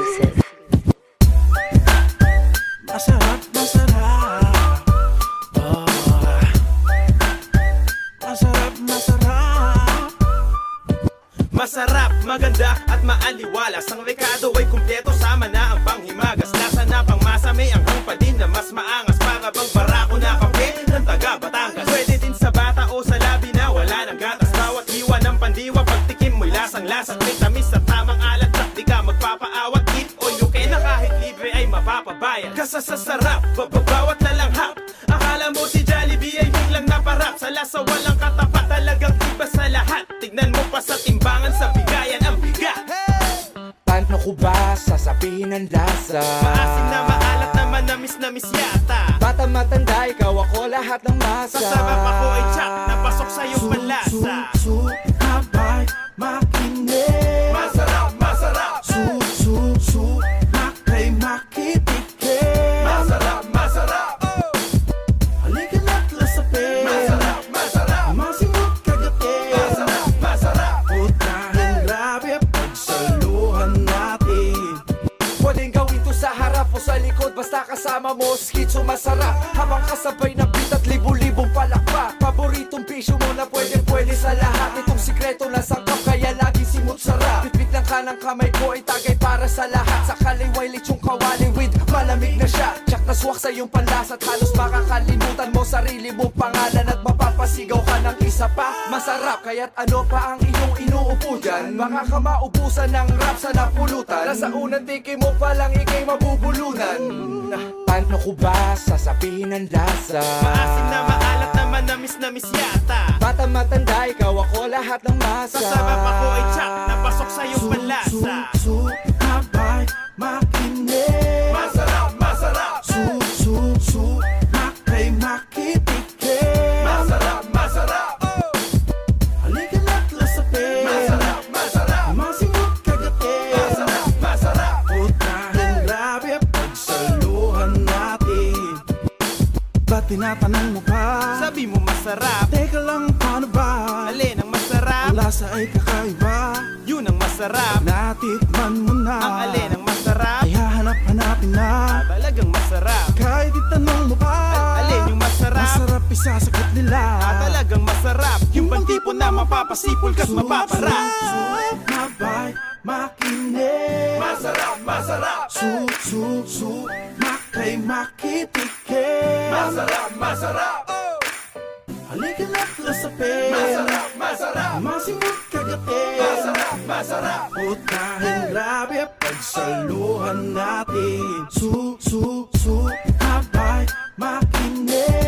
exclusive. Masarap, masarap. Oh. Masarap, masarap. Masarap, maganda at maaliwalas. Ang rekado ay kumpleto, sama na ang panghimagas. Lasa na pangmasa, may anghang pa din na mas maangas. Para bang barako na kape ng taga Batangas. Pwede din sa bata o sa labi na wala ng gatas. Bawat hiwa ng pandiwa, pagtikim mo'y lasang-lasat. May tamis sa tamang alat, at di ka magpapaawat. Eat all you can na kahit libre ay mapapabayad. Kasasasarap, bawat lalanghap. Akala mo si Jollibee ay biglang naparap. Sa lasa walang katapat, talagang iba sa lahat. Tignan mo pa sa timbangan, sa bigayan ang bigat. Paano ko ba sasabihin ang lasa? Maasim na maalat na manamis yata. Bata matanda, ikaw ako lahat ng masa. Sa sarap ako ay tsak, napasok sa iyong panlasa. Habay, makinig. Masarap, masarap. Makay, makitikip. Masarap, masarap. Halika na't lasapin. Masarap, masarap. Masimot kagatin. Masarap, masarap. Putahing grabe, pagsaluhan natin. Pwedeng gawin to sa harap o sa likod, basta kasama mo, skitso masarap. Habang kasabay ng beat at libu-libong palakpak. Paboritong bisyo mo na pwede sa lahat. Itong sikreto na sangkap, kaya lagi simot sarap. Bitbit ng kanang kamay ko ay tagay para sa lahat. Sa kaliway lechong kawali with malamig na siya. Tsak na swak sa iyong panlasa at halos makakalimutan mo sarili mong pangalan. At mapapasigaw ka ng isa pa. Masarap, kaya't ano pa ang iyong inuupo dyan? Baka ka maubusan ng rap sa napulutan. Nasa unang tiki mo palang ikay mabubulunan. Paano ko ba sasabihin ang lasa? Maasim na maalat na manamis yata. Bata matanda, ikaw ako lahat ng masa. Sa sarap ako ay tsak, napasok sa iyong panlasa. Habay, makinig. Masarap, masarap. Makay, makitikip. Masarap, masarap. Halika na't lasapin. Masarap, masarap. Masimot kagatin. Masarap, masarap. Putahing grabe, pagsaluhan natin. Ba't tinatanong mo pa? Sabi mo masarap. Teka lang, paano ba? Alin ang masarap? Ang lasa ay kakaiba. Yun ang masarap. Natikman mo na. Ang alin ang masarap? Ay hahanap-hanapin na. Talagang masarap. Kahit itanong mo pa. Alin yung masarap? Masarap isasagot nila. Talagang masarap. Yung bang tipo na mapapasipol ka't mapaparap. Habay, makinig. Masarap, masarap. Makay, makitikip. Masarap, masarap. Halika na't lasapin. Masarap, masarap. Masimot kagatin. Masarap, masarap. Putahing grabe, pagsaluhan natin. Habay, makinig.